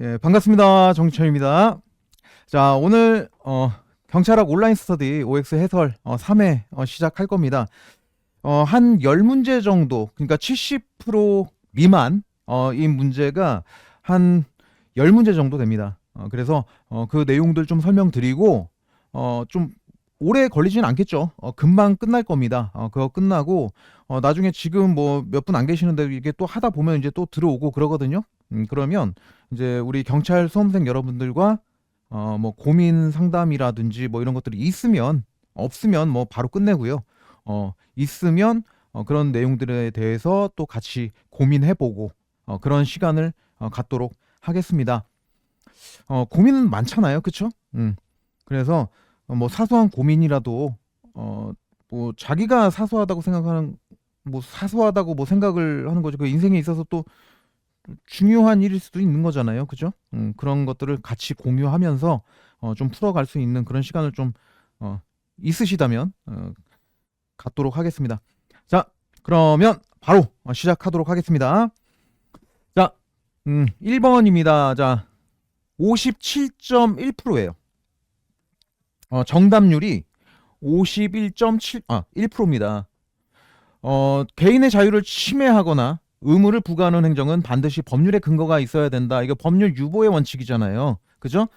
예, 반갑습니다. 정치천입니다. 자, 오늘 경찰학 온라인 스터디 OX 해설 3회 시작할 겁니다. 한 10문제 정도, 그러니까 70% 미만 이 문제가 한 10문제 정도 됩니다. 그래서 그 내용들 좀 설명드리고 좀 오래 걸리진 않겠죠. 금방 끝날 겁니다. 그거 끝나고 나중에 지금 뭐 몇 분 안 계시는데 이게 또 하다 보면 이제 또 들어오고 그러거든요. 그러면 이제 우리 경찰 수험생 여러분들과 뭐 고민 상담이라든지 뭐 이런 것들이 있으면, 없으면 뭐 바로 끝내고요. 있으면 그런 내용들에 대해서 또 같이 고민해보고 그런 시간을 갖도록 하겠습니다. 고민은 많잖아요, 그쵸? 그래서 뭐 사소한 고민이라도 뭐 자기가 사소하다고 생각하는, 뭐 사소하다고 뭐 생각을 하는 거죠. 그 인생에 있어서 또 중요한 일일 수도 있는 거잖아요, 그죠? 그런 것들을 같이 공유하면서 좀 풀어갈 수 있는 그런 시간을 좀 있으시다면 갖도록 하겠습니다. 자, 그러면 바로 시작하도록 하겠습니다. 자, 1번입니다. 자, 57.1%예요. 정답률이 1%입니다. 개인의 자유를 침해하거나 의무를 부과하는 행정은 반드시 법률의 근거가 있어야 된다. 이거 법률 유보의 원칙이잖아요. 그죠?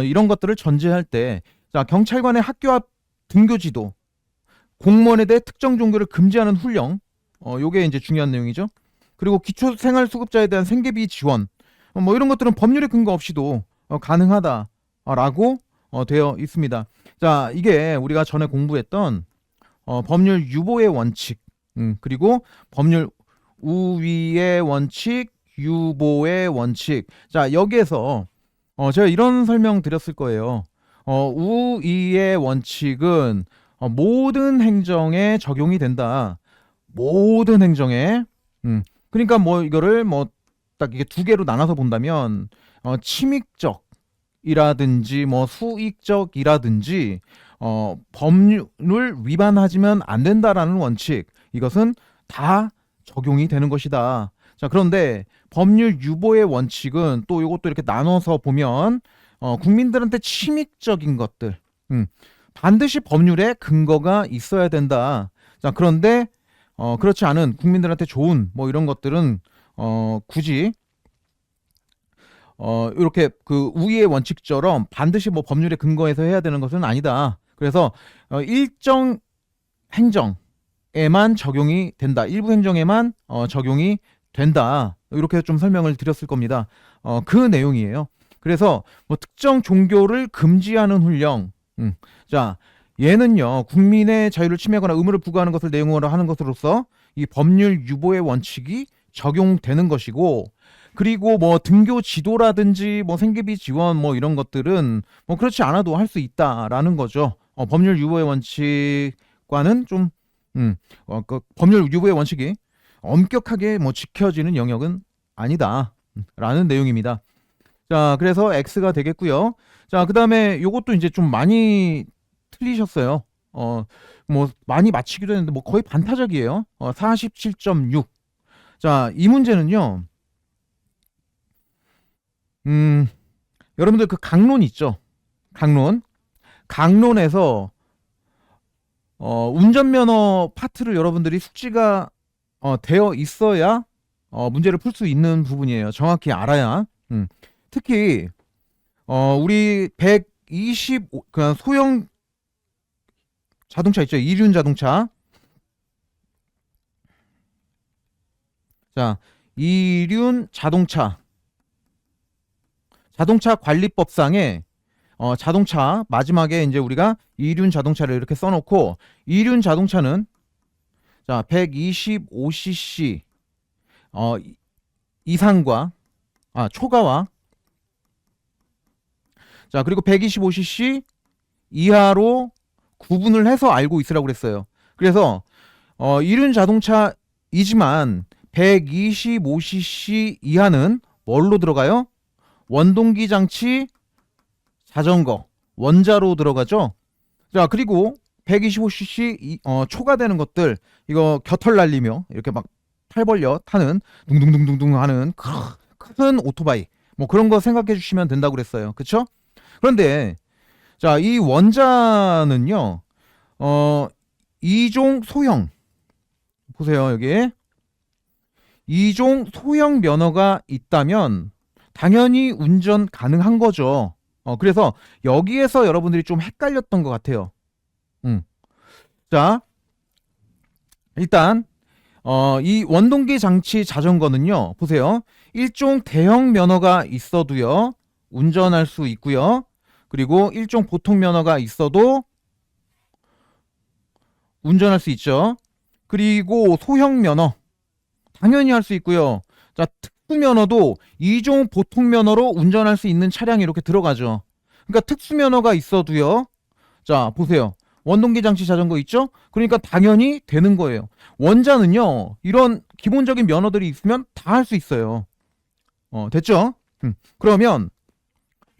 이런 것들을 전제할 때, 자, 경찰관의 학교 앞 등교 지도, 공무원에 대해 특정 종교를 금지하는 훈령, 요게 이제 중요한 내용이죠. 그리고 기초생활수급자에 대한 생계비 지원, 뭐 이런 것들은 법률의 근거 없이도 가능하다라고 되어 있습니다. 자, 이게 우리가 전에 공부했던 법률 유보의 원칙, 그리고 법률 우위의 원칙, 유보의 원칙. 자, 여기에서 제가 이런 설명 드렸을 거예요. 우위의 원칙은 모든 행정에 적용이 된다. 모든 행정에. 그러니까 뭐 이거를 뭐 딱 이게 두 개로 나눠서 본다면 침익적이라든지 뭐 수익적이라든지 법률을 위반하지면 안 된다라는 원칙, 이것은 다 적용이 되는 것이다. 자, 그런데 법률 유보의 원칙은 또 이것도 이렇게 나눠서 보면 국민들한테 침익적인 것들, 반드시 법률에 근거가 있어야 된다. 자, 그런데 그렇지 않은 국민들한테 좋은 뭐 이런 것들은 굳이 이렇게 그 우위의 원칙처럼 반드시 뭐 법률에 근거해서 해야 되는 것은 아니다. 그래서 일정 행정에만 적용이 된다. 일부 행정에만 적용이 된다. 이렇게 좀 설명을 드렸을 겁니다. 그 내용이에요. 그래서 뭐 특정 종교를 금지하는 훈령. 자, 얘는요, 국민의 자유를 침해하거나 의무를 부과하는 것을 내용으로 하는 것으로서 이 법률 유보의 원칙이 적용되는 것이고, 그리고 뭐 등교 지도라든지 뭐 생계비 지원 뭐 이런 것들은 뭐 그렇지 않아도 할 수 있다라는 거죠. 법률 유보의 원칙과는 좀 그 법률 유보의 원칙이 엄격하게 뭐 지켜지는 영역은 아니다라는 내용입니다. 자, 그래서 X가 되겠고요. 자, 그다음에 요것도 이제 좀 많이 틀리셨어요. 뭐 많이 맞히기도 했는데 뭐 거의 반타작이에요. 47.6. 자, 이 문제는요. 여러분들 그 강론 있죠? 강론에서 운전면허 파트를 여러분들이 숙지가 되어 있어야 문제를 풀 수 있는 부분이에요. 정확히 알아야. 특히 우리 125 그냥 소형 자동차 있죠? 이륜 자동차. 자, 이륜 자동차 관리법상에 자동차 마지막에 이제 우리가 이륜 자동차를 이렇게 써놓고, 이륜 자동차는 자 125cc 이상과 초과와, 자 그리고 125cc 이하로 구분을 해서 알고 있으라고 그랬어요. 그래서 이륜 자동차이지만 125cc 이하는 뭘로 들어가요? 원동기 장치, 자전거, 원자로 들어가죠. 자, 그리고 125cc 초과되는 것들, 이거 겨털 날리며 이렇게 막 팔 벌려 타는 둥둥둥둥둥 하는 큰 오토바이, 뭐 그런 거 생각해 주시면 된다고 그랬어요. 그쵸? 그런데 자, 이 원자는요. 어, 2종 소형. 보세요, 여기. 2종 소형 면허가 있다면 당연히 운전 가능한 거죠. 그래서 여기에서 여러분들이 좀 헷갈렸던 것 같아요. 자, 일단 이 원동기 장치 자전거는요. 보세요. 일종 대형 면허가 있어도요. 운전할 수 있고요. 그리고 일종 보통 면허가 있어도 운전할 수 있죠. 그리고 소형 면허 당연히 할 수 있고요. 자, 특수 면허도 2종 보통 면허로 운전할 수 있는 차량이 이렇게 들어가죠. 그러니까 특수 면허가 있어도요. 자, 보세요. 원동기 장치 자전거 있죠? 그러니까 당연히 되는 거예요. 원자는요. 이런 기본적인 면허들이 있으면 다 할 수 있어요. 됐죠? 그러면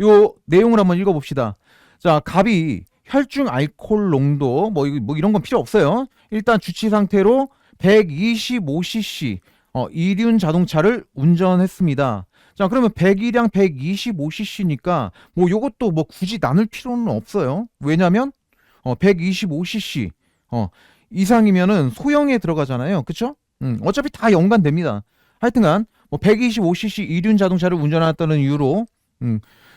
요 내용을 한번 읽어봅시다. 자, 갑이 혈중 알코올 농도 뭐 이런 건 필요 없어요. 일단 주치 상태로 125cc 이륜 자동차를 운전했습니다. 자, 그러면 100이랑 125cc니까 뭐 요것도 뭐 굳이 나눌 필요는 없어요. 왜냐면 125cc 이상이면은 소형에 들어가잖아요. 그쵸? 어차피 다 연관됩니다. 하여튼간 뭐 125cc 이륜 자동차를 운전했다는 이유로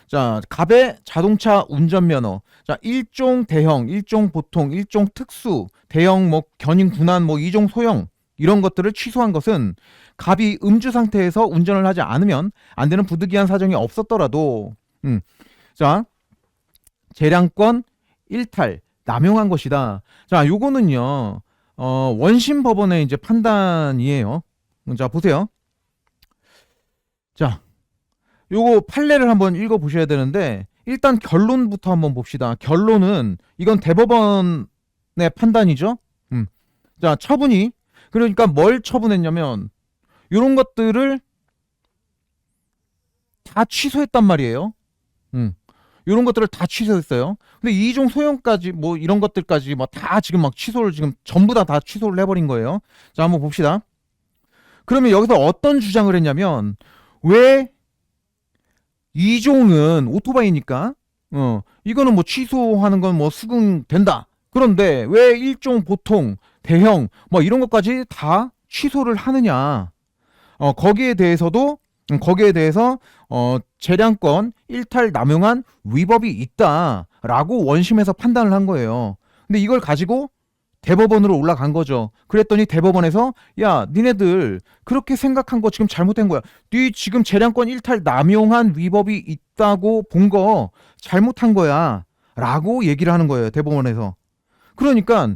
자, 갑의 자동차 운전면허. 자, 일종 대형, 일종 보통, 일종 특수, 대형 뭐 견인 군한 뭐 2종 소형 이런 것들을 취소한 것은 갑이 음주 상태에서 운전을 하지 않으면 안 되는 부득이한 사정이 없었더라도 자, 재량권 일탈 남용한 것이다. 자, 요거는요. 원심 법원의 이제 판단이에요. 자, 보세요. 자, 요거 판례를 한번 읽어 보셔야 되는데 일단 결론부터 한번 봅시다. 결론은 이건 대법원의 판단이죠. 자, 처분이 그러니까 뭘 처분했냐면 요런 것들을 다 취소했단 말이에요. 요런 것들을 다 취소했어요. 근데 2종 소형까지 뭐 이런 것들까지 뭐 다 지금 막 취소를 지금 전부 다 취소를 해버린 거예요. 자, 한번 봅시다. 그러면 여기서 어떤 주장을 했냐면 왜 2종은 오토바이니까 이거는 뭐 취소하는 건 뭐 수긍된다. 그런데 왜 1종 보통 대형 뭐 이런 것까지 다 취소를 하느냐. 거기에 대해서 재량권 일탈 남용한 위법이 있다라고 원심에서 판단을 한 거예요. 근데 이걸 가지고 대법원으로 올라간 거죠. 그랬더니 대법원에서 야, 니네들 그렇게 생각한 거 지금 잘못된 거야. 네 지금 재량권 일탈 남용한 위법이 있다고 본 거 잘못한 거야. 라고 얘기를 하는 거예요. 대법원에서. 그러니까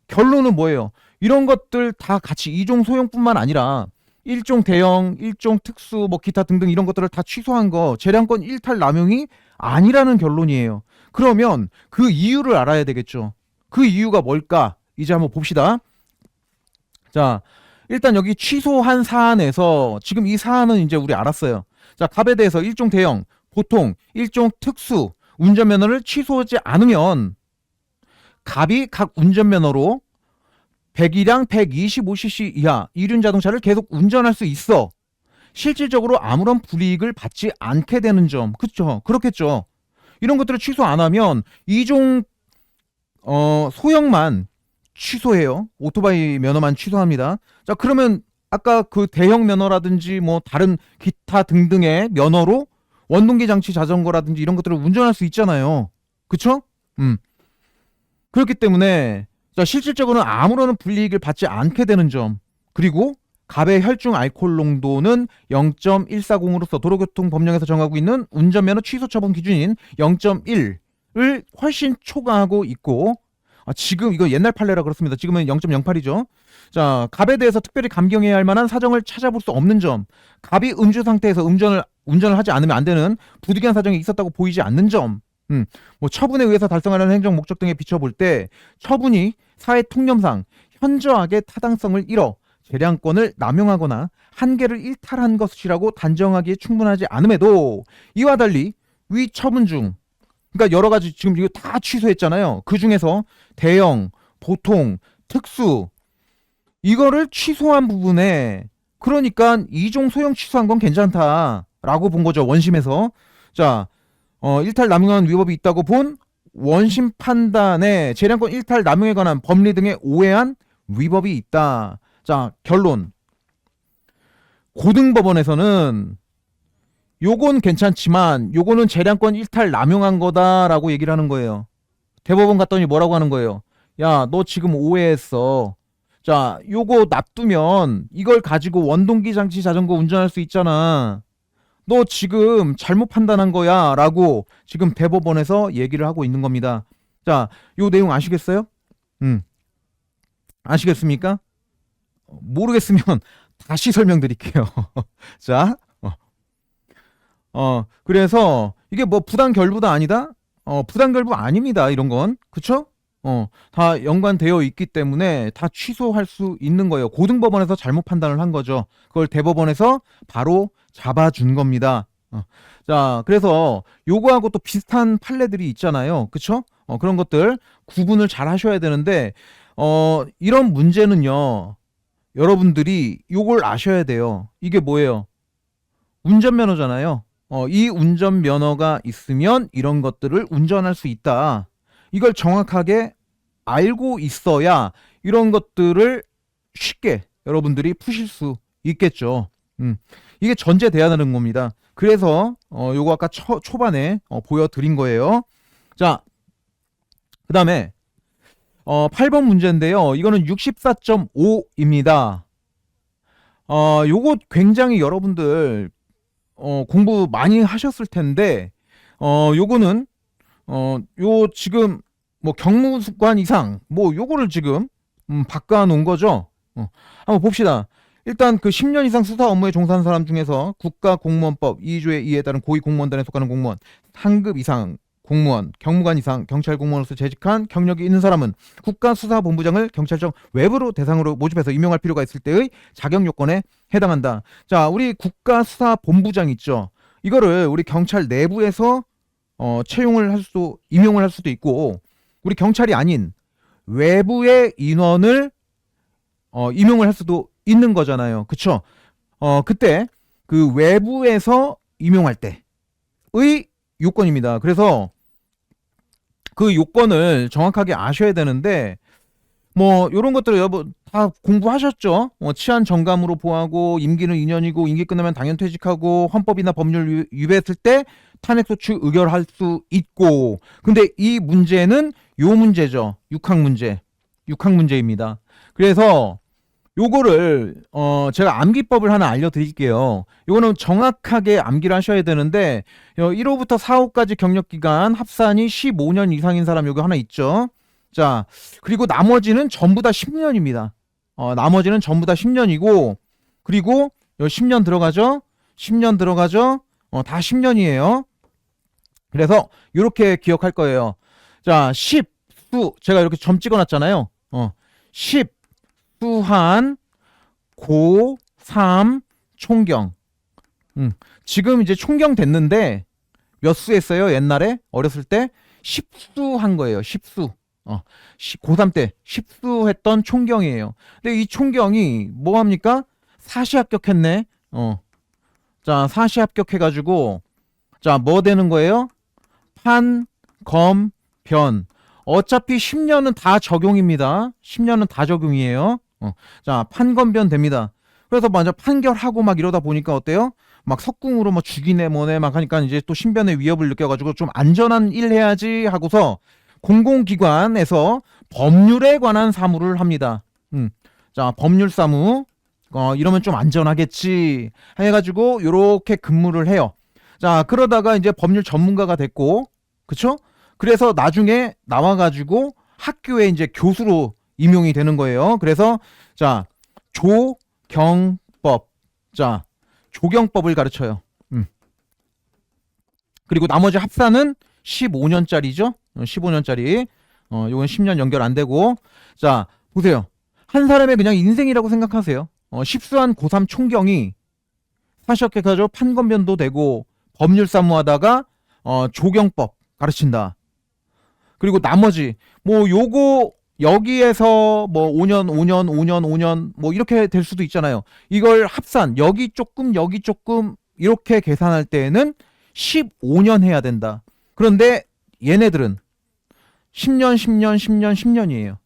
결론은 뭐예요? 이런 것들 다 같이 2종 소형뿐만 아니라 1종 대형, 1종 특수, 뭐 기타 등등 이런 것들을 다 취소한 거 재량권 일탈 남용이 아니라는 결론이에요. 그러면 그 이유를 알아야 되겠죠. 그 이유가 뭘까? 이제 한번 봅시다. 자, 일단 여기 취소한 사안에서 지금 이 사안은 이제 우리 알았어요. 자, 갑에 대해서 1종 대형, 보통, 1종 특수 운전면허를 취소하지 않으면 갑이 각 운전면허로 100이랑 125cc 이하 이륜 자동차를 계속 운전할 수 있어. 실질적으로 아무런 불이익을 받지 않게 되는 점. 그렇죠? 그렇겠죠. 이런 것들을 취소 안 하면 2종 소형만 취소해요. 오토바이 면허만 취소합니다. 자, 그러면 아까 그 대형 면허라든지 뭐 다른 기타 등등의 면허로 원동기 장치 자전거라든지 이런 것들을 운전할 수 있잖아요. 그쵸? 그렇기 때문에 자, 실질적으로는 아무런 불이익을 받지 않게 되는 점. 그리고 갑의 혈중 알코올 농도는 0.140으로서 도로교통법령에서 정하고 있는 운전면허 취소 처분 기준인 0.1을 훨씬 초과하고 있고 지금 이거 옛날 판례라 그렇습니다. 지금은 0.08이죠. 자, 갑에 대해서 특별히 감경해야 할 만한 사정을 찾아볼 수 없는 점. 갑이 음주 상태에서 운전을 하지 않으면 안 되는 부득이한 사정이 있었다고 보이지 않는 점. 뭐 처분에 의해서 달성하는 행정 목적 등에 비춰볼 때 처분이 사회 통념상 현저하게 타당성을 잃어 재량권을 남용하거나 한계를 일탈한 것이라고 단정하기에 충분하지 않음에도 이와 달리 위 처분 중 그러니까 여러 가지 지금 이거 다 취소했잖아요. 그 중에서 대형, 보통, 특수 이거를 취소한 부분에 그러니까 2종 소형 취소한 건 괜찮다. 라고 본 거죠. 원심에서. 자, 일탈 남용한 위법이 있다고 본 원심 판단에 재량권 일탈 남용에 관한 법리 등에 오해한 위법이 있다. 자, 결론. 고등법원에서는 요건 괜찮지만 요거는 재량권 일탈 남용한 거다라고 얘기를 하는 거예요. 대법원 갔더니 뭐라고 하는 거예요? 야, 너 지금 오해했어. 자, 요거 놔두면 이걸 가지고 원동기 장치 자전거 운전할 수 있잖아. 너 지금 잘못 판단한 거야 라고 지금 대법원에서 얘기를 하고 있는 겁니다. 자, 요 내용 아시겠어요? 아시겠습니까? 모르겠으면 다시 설명드릴게요. 자, 그래서 이게 뭐 부당결부다 아니다? 부당결부 아닙니다. 이런 건. 그쵸? 다 연관되어 있기 때문에 다 취소할 수 있는 거예요. 고등법원에서 잘못 판단을 한 거죠. 그걸 대법원에서 바로 잡아준 겁니다. 자, 그래서 요거하고 또 비슷한 판례들이 있잖아요. 그쵸? 그런 것들 구분을 잘 하셔야 되는데, 이런 문제는요, 여러분들이 요걸 아셔야 돼요. 이게 뭐예요? 운전면허잖아요. 이 운전면허가 있으면 이런 것들을 운전할 수 있다. 이걸 정확하게 알고 있어야 이런 것들을 쉽게 여러분들이 푸실 수 있겠죠. 이게 전제돼야 되는 겁니다. 그래서 요거 아까 초반에 보여드린 거예요. 자, 그 다음에 8번 문제인데요. 이거는 64.5입니다. 요거 굉장히 여러분들 공부 많이 하셨을 텐데, 요거는 요 지금 뭐 경무관 이상 뭐 요거를 지금 바꿔 놓은 거죠. 한번 봅시다. 일단 그 10년 이상 수사 업무에 종사하는 사람 중에서 국가공무원법 2조의 2에 따른 고위공무원단에 속하는 공무원, 상급 이상 공무원, 경무관 이상 경찰 공무원으로서 재직한 경력이 있는 사람은 국가수사본부장을 경찰청 외부로 대상으로 모집해서 임용할 필요가 있을 때의 자격 요건에 해당한다. 자, 우리 국가수사본부장 있죠. 이거를 우리 경찰 내부에서 임용을 할 수도 있고, 우리 경찰이 아닌 외부의 인원을 임용을 할 수도 있는 거잖아요. 그쵸? 그때 그 외부에서 임용할 때의 요건입니다. 그래서 그 요건을 정확하게 아셔야 되는데, 뭐 요런 것들을 여러분 다 공부하셨죠? 치안 정감으로 보하고, 임기는 2년이고 임기 끝나면 당연 퇴직하고, 헌법이나 법률 위배했을 때 탄핵소추 의결할 수 있고. 근데 이 문제는 요 문제죠. 6항 문제입니다. 그래서 요거를 제가 암기법을 하나 알려드릴게요. 요거는 정확하게 암기를 하셔야 되는데, 1호부터 4호까지 경력기간 합산이 15년 이상인 사람 요거 하나 있죠. 자, 그리고 나머지는 전부 다 10년입니다. 나머지는 전부 다 10년이고, 그리고 10년 들어가죠? 10년 들어가죠? 다 10년이에요. 그래서 이렇게 기억할 거예요. 자, 10수, 제가 이렇게 점 찍어놨잖아요. 10, 수한, 고, 3, 총경. 지금 이제 총경 됐는데 몇 수 했어요? 옛날에 어렸을 때 10수 한 거예요. 10수. 고3 때 10수 했던 총경이에요. 근데 이 총경이 뭐 합니까? 사시 합격했네. 자, 사시 합격해가지고, 자, 뭐 되는 거예요? 판, 검, 변. 어차피 10년은 다 적용입니다. 10년은 다 적용이에요. 자, 판검변 됩니다. 그래서 먼저 판결하고 막 이러다 보니까 어때요? 막 석궁으로 뭐 죽이네 뭐네 막 하니까 이제 또 신변의 위협을 느껴가지고 좀 안전한 일 해야지 하고서 공공기관에서 법률에 관한 사무를 합니다. 자, 법률 사무. 이러면 좀 안전하겠지 해가지고 요렇게 근무를 해요. 자, 그러다가 이제 법률 전문가가 됐고, 그쵸? 그래서 나중에 나와가지고 학교에 이제 교수로 임용이 되는 거예요. 그래서 자, 조경법. 자, 조경법을 가르쳐요. 그리고 나머지 합사는 15년짜리죠. 15년짜리. 요건 10년 연결 안 되고. 자, 보세요. 한 사람의 그냥 인생이라고 생각하세요. 10수한 고3 총경이 사시학교에서 판검변도 되고 법률 사무하다가 조경법 가르친다. 그리고 나머지 뭐 요거 여기에서 뭐 5년 뭐 이렇게 될 수도 있잖아요. 이걸 합산 여기 조금 이렇게 계산할 때에는 15년 해야 된다. 그런데 얘네들은 10년, 10년, 10년, 10년이에요.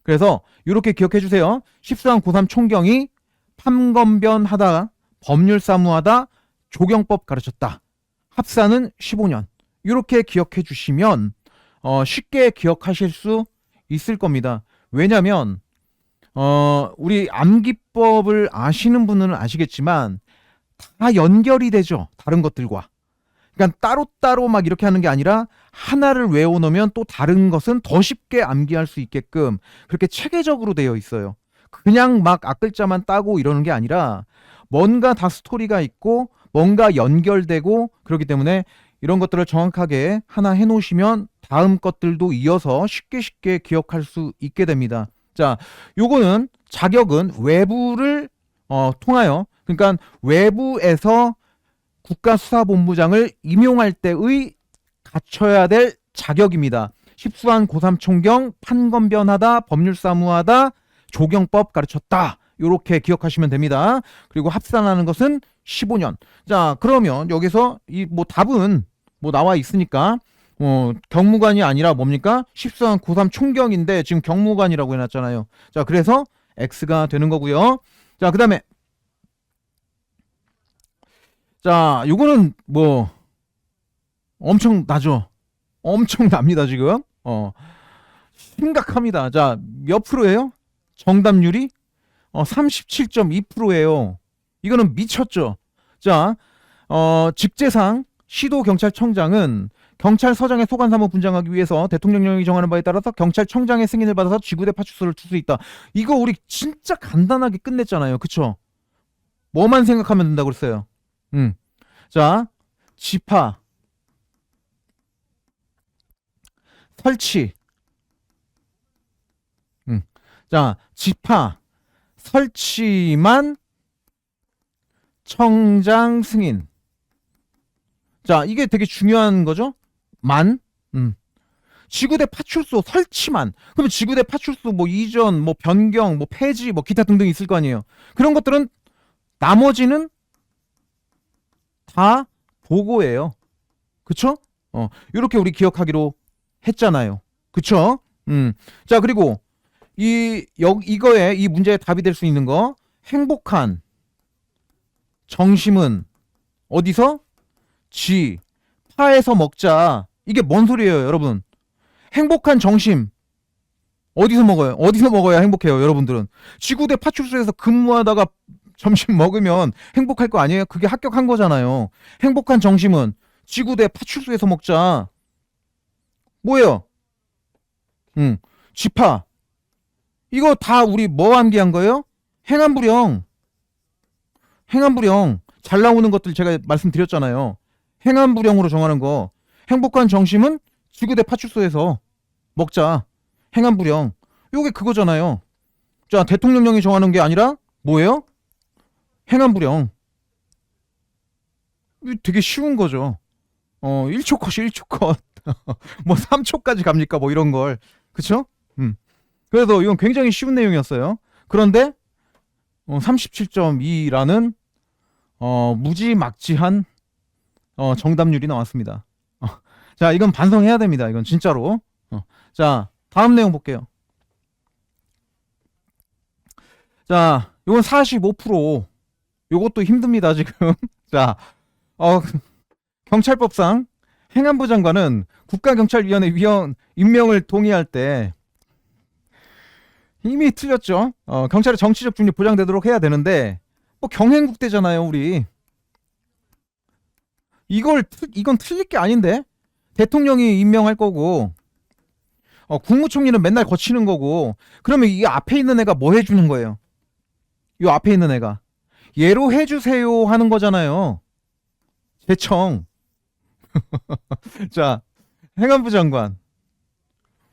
그래서 이렇게 기억해 주세요. 14한 고3 총경이 판검변하다, 법률사무하다, 조경법 가르쳤다. 합사는 15년. 이렇게 기억해 주시면 쉽게 기억하실 수 있을 겁니다. 왜냐면 우리 암기법을 아시는 분은 아시겠지만 다 연결이 되죠. 다른 것들과. 그러니까 따로따로 막 이렇게 하는 게 아니라 하나를 외워놓으면 또 다른 것은 더 쉽게 암기할 수 있게끔 그렇게 체계적으로 되어 있어요. 그냥 막 앞글자만 따고 이러는 게 아니라 뭔가 다 스토리가 있고 뭔가 연결되고 그렇기 때문에 이런 것들을 정확하게 하나 해놓으시면 다음 것들도 이어서 쉽게 쉽게 기억할 수 있게 됩니다. 자, 요거는 자격은 외부를 통하여, 그러니까 외부에서 국가수사본부장을 임용할 때의 갖춰야 될 자격입니다. 10수한 고3 총경, 판검변하다, 법률사무하다, 조경법 가르쳤다. 요렇게 기억하시면 됩니다. 그리고 합산하는 것은 15년. 자, 그러면 여기서 이 뭐 답은 뭐 나와 있으니까 경무관이 아니라 뭡니까? 10수한 고3 총경인데 지금 경무관이라고 해놨잖아요. 자, 그래서 X가 되는 거고요. 자, 그 다음에 자, 요거는 뭐 엄청 나죠. 엄청 납니다, 지금. 심각합니다. 자, 몇 프로예요? 정답률이 37.2%예요. 이거는 미쳤죠. 자, 직제상 시도경찰청장은 경찰서장의 소관사무 분장하기 위해서 대통령령이 정하는 바에 따라서 경찰청장의 승인을 받아서 지구대 파출소를 둘 수 있다. 이거 우리 진짜 간단하게 끝냈잖아요. 그쵸? 뭐만 생각하면 된다고 그랬어요. 자, 지파, 설치. 자, 지파, 설치만 청장 승인. 자, 이게 되게 중요한 거죠? 만. 지구대 파출소 설치만. 그러면 지구대 파출소 뭐 이전, 뭐 변경, 뭐 폐지, 뭐 기타 등등 있을 거 아니에요. 그런 것들은 나머지는 다 보고예요. 그쵸? 이렇게 우리 기억하기로 했잖아요. 그쵸? 자, 그리고 이거에 이 문제의 답이 될 수 있는 거, 행복한 정심은 어디서? 파에서 먹자. 이게 뭔 소리예요, 여러분? 행복한 정심 어디서 먹어요? 어디서 먹어야 행복해요, 여러분들은? 지구대 파출소에서 근무하다가 점심 먹으면 행복할 거 아니에요? 그게 합격한 거잖아요. 행복한 정심은 지구대 파출소에서 먹자. 뭐예요? 지파. 이거 다 우리 뭐 암기한 거예요? 행안부령. 행안부령. 잘 나오는 것들 제가 말씀드렸잖아요. 행안부령으로 정하는 거. 행복한 정심은 지구대 파출소에서 먹자. 행안부령. 요게 그거잖아요. 자, 대통령령이 정하는 게 아니라 뭐예요? 행안부령. 이거 되게 쉬운 거죠. 1초 컷이 1초 컷. 뭐 3초까지 갑니까? 뭐 이런 걸. 그쵸? 그래서 이건 굉장히 쉬운 내용이었어요. 그런데 37.2라는 무지막지한 정답률이 나왔습니다. 자, 이건 반성해야 됩니다. 이건 진짜로. 자, 다음 내용 볼게요. 자, 이건 45%. 요것도 힘듭니다, 지금. 자, 경찰법상 행안부 장관은 국가경찰위원회 위원 임명을 동의할 때 이미 틀렸죠. 경찰의 정치적 중립 보장되도록 해야 되는데 뭐 경행국대잖아요, 우리. 이건 틀릴 게 아닌데. 대통령이 임명할 거고 국무총리는 맨날 거치는 거고, 그러면 이 앞에 있는 애가 뭐 해주는 거예요? 이 앞에 있는 애가 예로 해주세요 하는 거잖아요. 대청. 자, 행안부 장관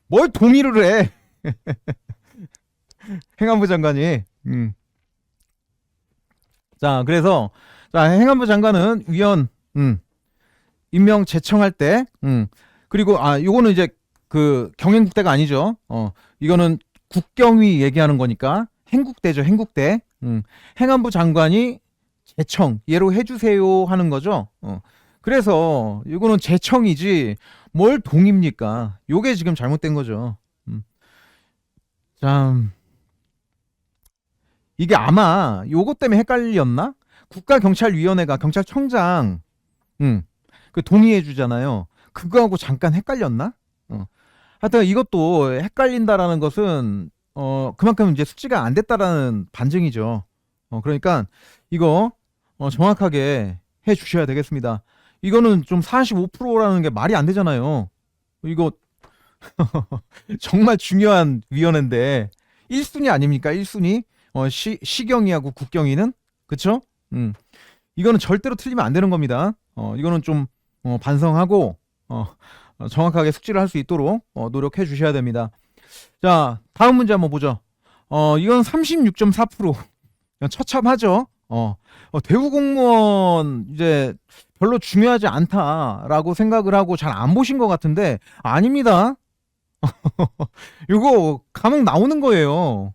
뭘 동의를 해? 행안부 장관이. 자, 그래서 자, 행안부 장관은 위원 임명 제청할 때 그리고 요거는 이제 그 경행국대가 아니죠. 이거는 국경위 얘기하는 거니까 행국대죠. 행국대. 행안부 장관이 재청 얘로 해주세요 하는 거죠. 그래서 이거는 재청이지 뭘 동입니까? 요게 지금 잘못된 거죠. 참 이게 아마 요것 때문에 헷갈렸나? 국가경찰위원회가 경찰청장 그 동의해 주잖아요. 그거하고 잠깐 헷갈렸나? 하여튼 이것도 헷갈린다라는 것은 그만큼 이제 숙지가 안 됐다라는 반증이죠. 그러니까 이거 정확하게 해 주셔야 되겠습니다. 이거는 좀 45%라는 게 말이 안 되잖아요. 이거 정말 중요한 위원회인데 1순위 아닙니까? 1순위. 시경이하고 국경이는 그쵸? 이거는 절대로 틀리면 안 되는 겁니다. 이거는 좀 반성하고 정확하게 숙지를 할 수 있도록 노력해 주셔야 됩니다. 자, 다음 문제 한번 보죠. 이건 36.4%. 처참하죠. 대우 공무원 이제 별로 중요하지 않다라고 생각을 하고 잘 안 보신 것 같은데 아닙니다. 이거 감옥 나오는 거예요.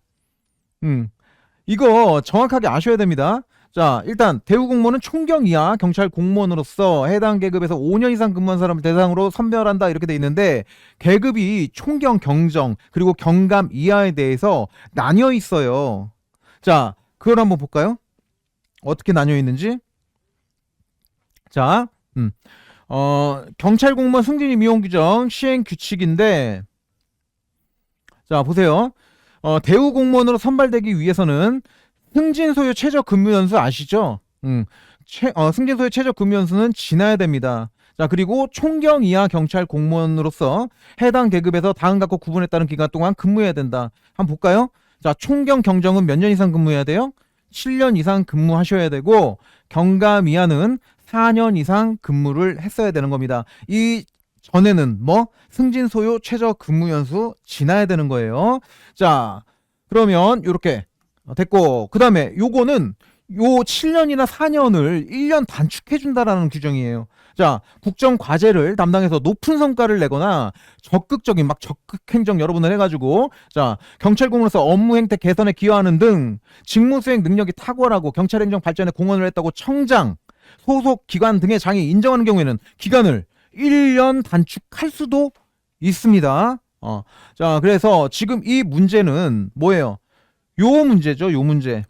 이거 정확하게 아셔야 됩니다. 자, 일단 대우 공무원은 총경 이하 경찰 공무원으로서 해당 계급에서 5년 이상 근무한 사람을 대상으로 선별한다 이렇게 돼 있는데 계급이 총경, 경정 그리고 경감 이하에 대해서 나뉘어 있어요. 자, 그걸 한번 볼까요? 어떻게 나뉘어 있는지. 자, 경찰 공무원 승진 임용 규정 시행 규칙인데 자, 보세요. 대우 공무원으로 선발되기 위해서는 승진 소요 최저 근무 연수 아시죠? 승진 소요 최저 근무 연수는 지나야 됩니다. 자, 그리고 총경 이하 경찰 공무원으로서 해당 계급에서 다음과 같고 구분에 따른 기간 동안 근무해야 된다. 한번 볼까요? 자, 총경 경정은 몇 년 이상 근무해야 돼요? 7년 이상 근무하셔야 되고 경감 이하는 4년 이상 근무를 했어야 되는 겁니다. 이 전에는 승진 소요 최저 근무 연수 지나야 되는 거예요. 자, 그러면 요렇게 됐고 그다음에 요거는 요 7년이나 4년을 1년 단축해 준다라는 규정이에요. 자, 국정 과제를 담당해서 높은 성과를 내거나 적극적인 적극 행정 여러분을 해가지고 자, 경찰 공무원으로서 업무 행태 개선에 기여하는 등 직무 수행 능력이 탁월하고 경찰 행정 발전에 공헌을 했다고 청장, 소속 기관 등의 장이 인정하는 경우에는 기간을 1년 단축할 수도 있습니다. 자, 그래서 지금 이 문제는 뭐예요? 요 문제죠, 요 문제.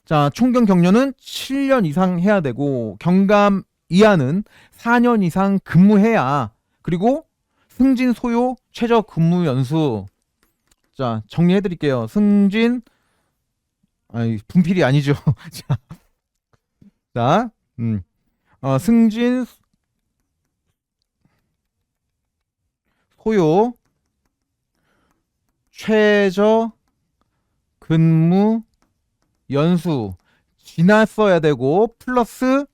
자, 총경 경료는 7년 이상 해야 되고 경감 이하는 4년 이상 근무해야 그리고 승진 소요 최저 근무 연수. 자, 정리해 드릴게요. 승진 분필이 아니죠. 자, 승진 소요 최저 근무 연수 지났어야 되고 플러스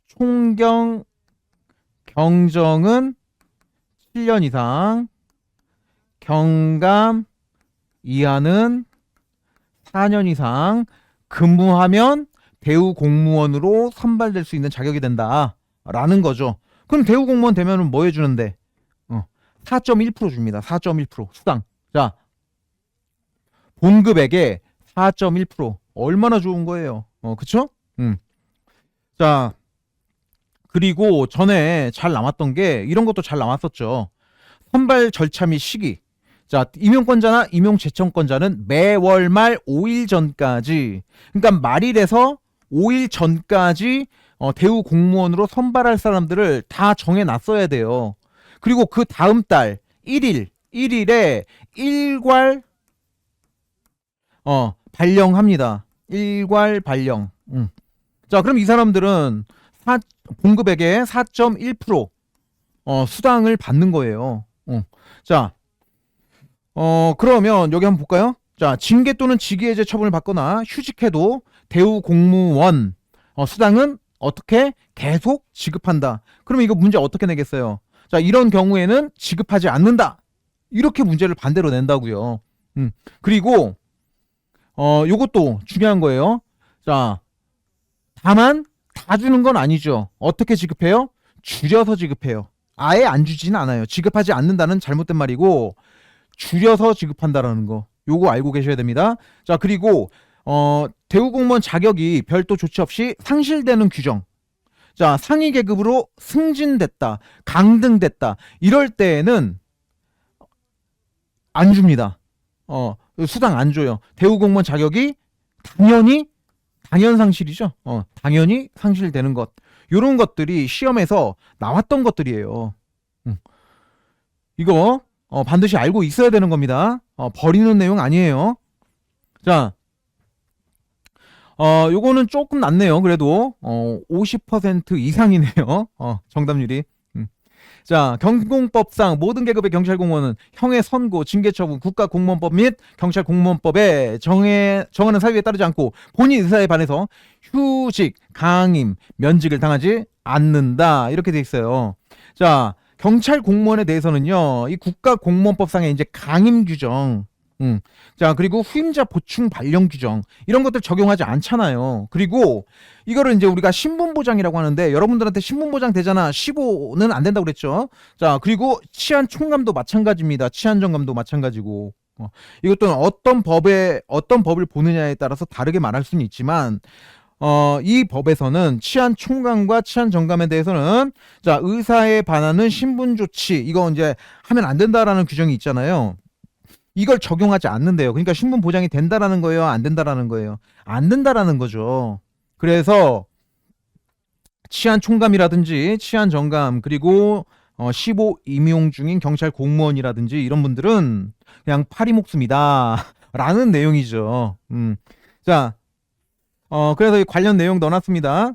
총경 경정은 7년 이상 경감 이하는 4년 이상 근무하면 대우 공무원으로 선발될 수 있는 자격이 된다라는 거죠. 그럼 대우 공무원 되면은 뭐 해주는데? 4.1% 줍니다. 4.1% 수당. 자, 본급액의 4.1% 얼마나 좋은 거예요. 그쵸? 자, 그리고 전에 잘 남았던 게 이런 것도 잘 남았었죠. 선발 절차 및 시기. 자, 임용권자나 임용재청권자는 매월 말 5일 전까지, 그러니까 말일에서 5일 전까지 대우 공무원으로 선발할 사람들을 다 정해놨어야 돼요. 그리고 그 다음 달 1일에 일괄 발령합니다. 일괄 발령. 자, 그럼 이 사람들은 봉급액의 4.1% 수당을 받는 거예요. 자, 그러면 여기 한번 볼까요? 자, 징계 또는 직위해제 처분을 받거나 휴직해도 대우 공무원 수당은 어떻게 계속 지급한다. 그럼 이거 문제 어떻게 내겠어요? 자, 이런 경우에는 지급하지 않는다. 이렇게 문제를 반대로 낸다고요. 그리고 요것도 중요한 거예요. 자, 다만 다 주는 건 아니죠. 어떻게 지급해요? 줄여서 지급해요. 아예 안 주지는 않아요. 지급하지 않는다는 잘못된 말이고 줄여서 지급한다라는 거. 요거 알고 계셔야 됩니다. 자, 그리고 대우 공무원 자격이 별도 조치 없이 상실되는 규정. 자, 상위 계급으로 승진됐다, 강등됐다. 이럴 때에는 안 줍니다. 수당 안 줘요. 대우 공무원 자격이 당연 상실이죠. 당연히 상실되는 것. 요런 것들이 시험에서 나왔던 것들이에요. 이거 반드시 알고 있어야 되는 겁니다. 버리는 내용 아니에요. 자, 요거는 조금 낫네요. 그래도 50% 이상이네요. 정답률이. 자, 경공법상 모든 계급의 경찰 공무원은 형의 선고, 징계 처분, 국가공무원법 및 경찰 공무원법에 정하는 사유에 따르지 않고 본인 의사에 반해서 휴직, 강임, 면직을 당하지 않는다. 이렇게 돼 있어요. 자, 경찰 공무원에 대해서는요, 이 국가공무원법상의 이제 강임 규정, 자, 그리고 후임자 보충 발령 규정 이런 것들 적용하지 않잖아요. 그리고 이거를 이제 우리가 신분보장이라고 하는데, 여러분들한테 신분보장 되잖아, 15는 안 된다고 그랬죠. 자, 그리고 치안 총감도 마찬가지입니다. 치안 정감도 마찬가지고. 이것도 어떤 법을 보느냐에 따라서 다르게 말할 수는 있지만, 이 법에서는 치안 총감과 치안 정감에 대해서는, 자, 의사에 반하는 신분 조치, 이거 이제 하면 안 된다라는 규정이 있잖아요. 이걸 적용하지 않는데요. 그러니까 신분 보장이 된다라는 거예요, 안 된다라는 거예요? 안 된다라는 거죠. 그래서 치안 총감이라든지 치안 정감, 그리고 15 임용 중인 경찰 공무원이라든지 이런 분들은 그냥 파리 목숨이다 라는 내용이죠. 자, 그래서 이 관련 내용 넣어놨습니다.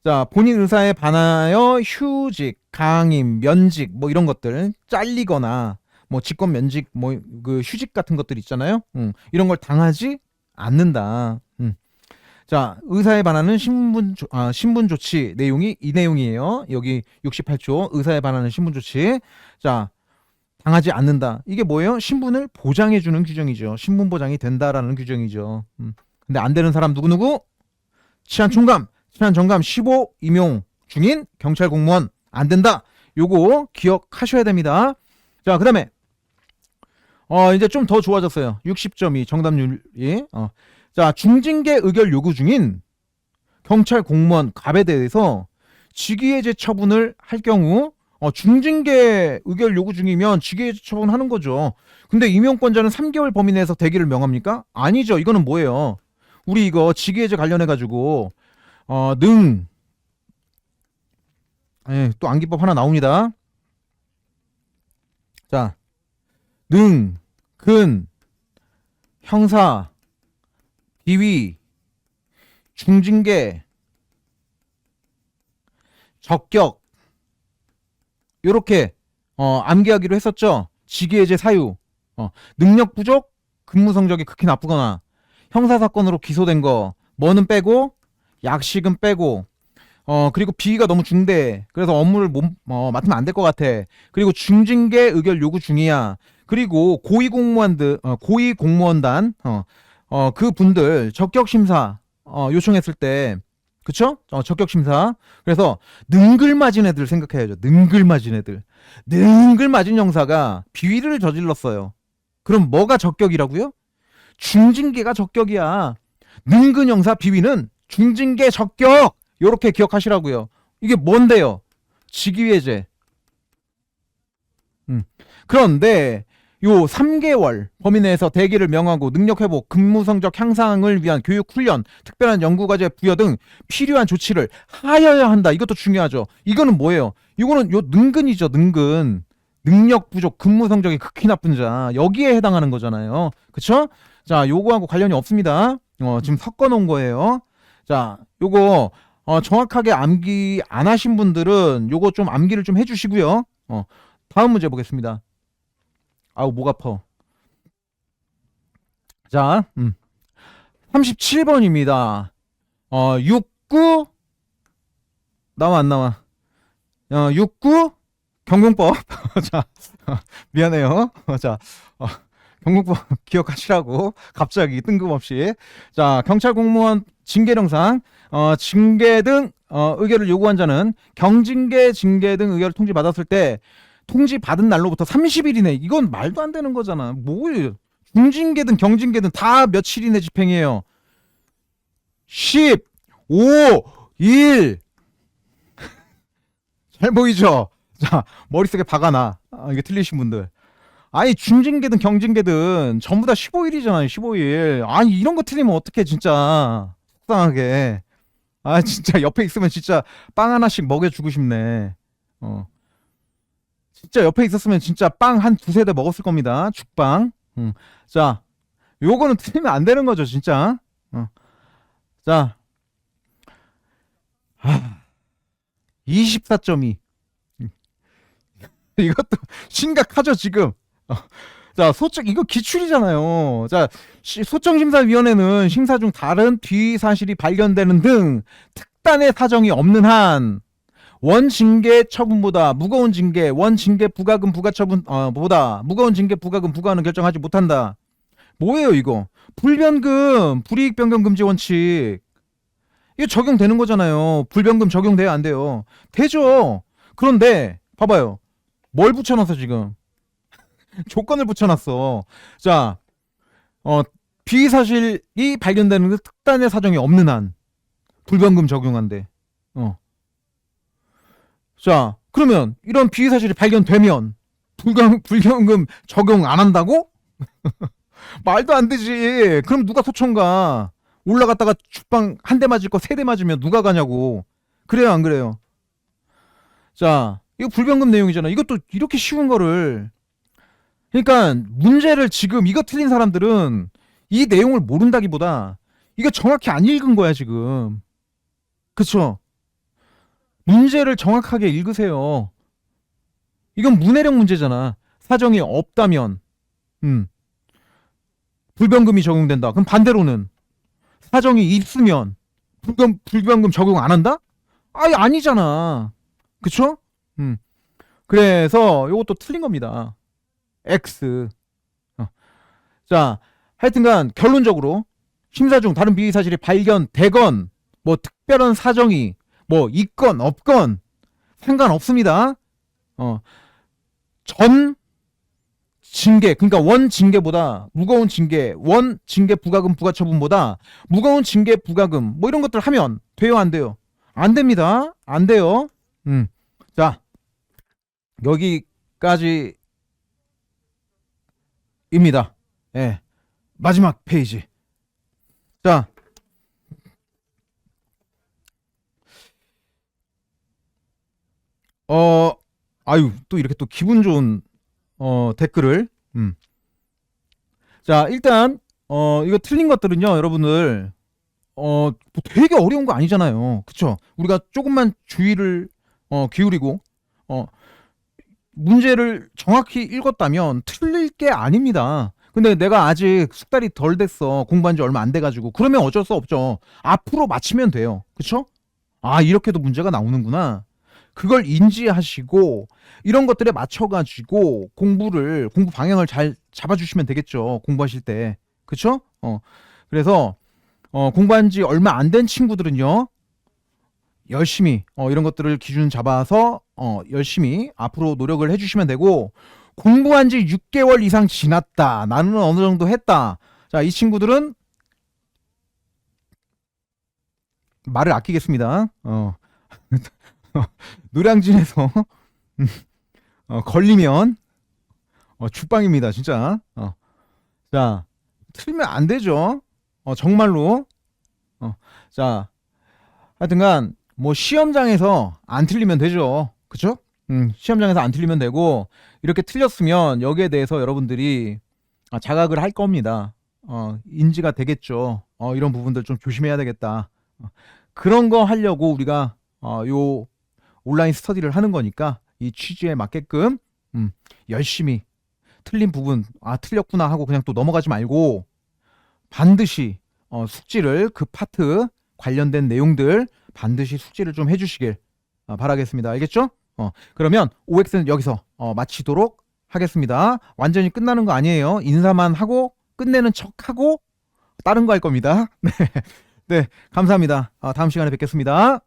자, 본인 의사에 반하여 휴직, 강임, 면직 뭐 이런 것들, 잘리거나 뭐 직권 면직, 뭐 그 휴직 같은 것들 있잖아요. 이런 걸 당하지 않는다. 자, 의사에 반하는 신분 조치 내용이 이 내용이에요. 여기 68조 의사에 반하는 신분 조치. 자, 당하지 않는다. 이게 뭐예요? 신분을 보장해 주는 규정이죠. 신분 보장이 된다라는 규정이죠. 근데 안 되는 사람 누구? 치안 총감, 치안 정감 15 임용 중인 경찰 공무원 안 된다. 요거 기억하셔야 됩니다. 자, 그다음에 이제 좀 더 좋아졌어요. 60점이 정답률이. 자, 중징계 의결 요구 중인 경찰 공무원 갑에 대해서 직위해제 처분을 할 경우, 중징계 의결 요구 중이면 직위해제 처분하는 거죠. 근데 임용권자는 3개월 범위 내에서 대기를 명합니까? 아니죠. 이거는 뭐예요? 우리 이거 직위해제 관련해 가지고 또 암기법 하나 나옵니다. 자, 능, 근, 형사, 비위, 중징계, 적격, 요렇게 암기하기로 했었죠. 직위해제 사유, 능력 부족, 근무 성적이 극히 나쁘거나, 형사사건으로 기소된 거 뭐는 빼고, 약식은 빼고, 그리고 비위가 너무 중대, 그래서 업무를 맡으면 안 될 것 같아. 그리고 중징계 의결 요구 중이야. 그리고 고위공무원단 그 분들 적격심사 요청했을 때, 그쵸? 적격심사. 그래서 능글맞은 애들 생각해야죠. 능글맞은 형사가 비위를 저질렀어요. 그럼 뭐가 적격이라고요? 중징계가 적격이야. 능근 형사 비위는 중징계 적격. 요렇게 기억하시라고요. 이게 뭔데요? 직위해제. 그런데 요 3개월 범위 내에서 대기를 명하고 능력 회복, 근무 성적 향상을 위한 교육 훈련, 특별한 연구 과제 부여 등 필요한 조치를 하여야 한다. 이것도 중요하죠. 이거는 뭐예요? 이거는 요 능근이죠. 능력 부족, 근무 성적이 극히 나쁜 자. 여기에 해당하는 거잖아요. 그쵸? 자, 요거하고 관련이 없습니다. 지금 섞어 놓은 거예요. 자, 요거 정확하게 암기 안 하신 분들은 요거 좀 암기를 좀 해주시고요. 다음 문제 보겠습니다. 아우, 목 아파. 자, 37번입니다. 69 나와 안 나와? 69 경공법. 자, 미안해요. 자, 경공법 기억하시라고 갑자기 뜬금없이. 자, 경찰 공무원 징계령상 징계 등 의결을 요구한 자는 경징계, 징계 등 의결을 통지받았을 때 통지 받은 날로부터 30일 이내. 이건 말도 안 되는 거잖아. 뭐예요? 중징계든 경징계든 다 며칠 이내 집행이에요. 10, 5, 1. 잘 보이죠? 자, 머릿속에 박아놔. 이게 틀리신 분들. 아니, 중징계든 경징계든 전부 다 15일이잖아요, 15일. 아니, 이런 거 틀리면 어떡해, 진짜. 속상하게. 아, 진짜 옆에 있으면 진짜 빵 하나씩 먹여주고 싶네. 어. 진짜 옆에 있었으면 진짜 빵 한 두세 대 먹었을 겁니다. 죽빵. 자, 요거는 틀리면 안 되는 거죠, 진짜. 자, 24.2. 이것도 심각하죠, 지금. 자, 이거 기출이잖아요. 자, 소청심사위원회는 심사 중 다른 비위 사실이 발견되는 등 특단의 사정이 없는 한 원징계 처분보다 무거운 징계, 원징계 부과금 부과 처분 보다 무거운 징계 부과금 부과는 결정하지 못한다. 뭐예요, 이거? 불변금, 불이익 변경 금지 원칙. 이거 적용되는 거잖아요. 불변금 적용돼요, 안 돼요? 되죠. 그런데 봐봐요. 뭘 붙여놨어, 지금? 조건을 붙여놨어. 자, 비위 사실이 발견되는 그 특단의 사정이 없는 한 불변금 적용한대. 자, 그러면 이런 비위 사실이 발견되면 불변금 적용 안 한다고? 말도 안 되지. 그럼 누가 소청 가? 올라갔다가 죽방 한 대 맞을 거 세 대 맞으면 누가 가냐고. 그래요, 안 그래요? 자, 이거 불변금 내용이잖아. 이것도 이렇게 쉬운 거를. 그러니까 문제를 지금 이거 틀린 사람들은 이 내용을 모른다기보다 이거 정확히 안 읽은 거야, 지금. 그쵸? 문제를 정확하게 읽으세요. 이건 문해력 문제잖아. 사정이 없다면 불변금이 적용된다. 그럼 반대로는 사정이 있으면 불변금 적용 안 한다? 아예 아니잖아. 그쵸? 그래서 이것도 틀린 겁니다. X. 자, 하여튼간 결론적으로 심사 중 다른 비위 사실이 발견되건 뭐 특별한 사정이 뭐 있건 없건 상관없습니다. 전 징계, 그러니까 원 징계보다 무거운 징계, 원 징계 부과금 부과 처분보다 무거운 징계 부과금 뭐 이런 것들 하면 돼요, 안 돼요? 안 됩니다. 안 돼요. 자, 여기까지입니다. 예. 마지막 페이지. 자, 아유, 또 이렇게 또 기분 좋은 댓글을. 자, 일단 이거 틀린 것들은요, 여러분들 뭐 되게 어려운 거 아니잖아요. 그쵸? 우리가 조금만 주의를 기울이고 문제를 정확히 읽었다면 틀릴 게 아닙니다. 근데 내가 아직 숙달이 덜 됐어. 공부한 지 얼마 안 돼가지고. 그러면 어쩔 수 없죠. 앞으로 맞추면 돼요. 그쵸? 아, 이렇게도 문제가 나오는구나. 그걸 인지하시고 이런 것들에 맞춰가지고 공부 방향을 잘 잡아주시면 되겠죠. 공부하실 때. 그쵸? 그래서 공부한 지 얼마 안 된 친구들은요, 열심히 이런 것들을 기준 잡아서 열심히 앞으로 노력을 해주시면 되고, 공부한 지 6개월 이상 지났다, 나는 어느 정도 했다, 자, 이 친구들은 말을 아끼겠습니다. 노량진에서 걸리면 죽방입니다, 진짜. 자, 틀리면 안 되죠. 정말로. 자, 하여튼간 뭐 시험장에서 안 틀리면 되죠. 그쵸? 시험장에서 안 틀리면 되고, 이렇게 틀렸으면 여기에 대해서 여러분들이 자각을 할 겁니다. 인지가 되겠죠. 이런 부분들 좀 조심해야 되겠다. 그런 거 하려고 우리가 요 온라인 스터디를 하는 거니까 이 취지에 맞게끔 열심히 틀린 부분, 틀렸구나 하고 그냥 또 넘어가지 말고 반드시 숙지를, 그 파트 관련된 내용들 반드시 숙지를 좀 해주시길 바라겠습니다. 알겠죠? 그러면 OX는 여기서 마치도록 하겠습니다. 완전히 끝나는 거 아니에요. 인사만 하고 끝내는 척하고 다른 거 할 겁니다. 네, 네, 감사합니다. 다음 시간에 뵙겠습니다.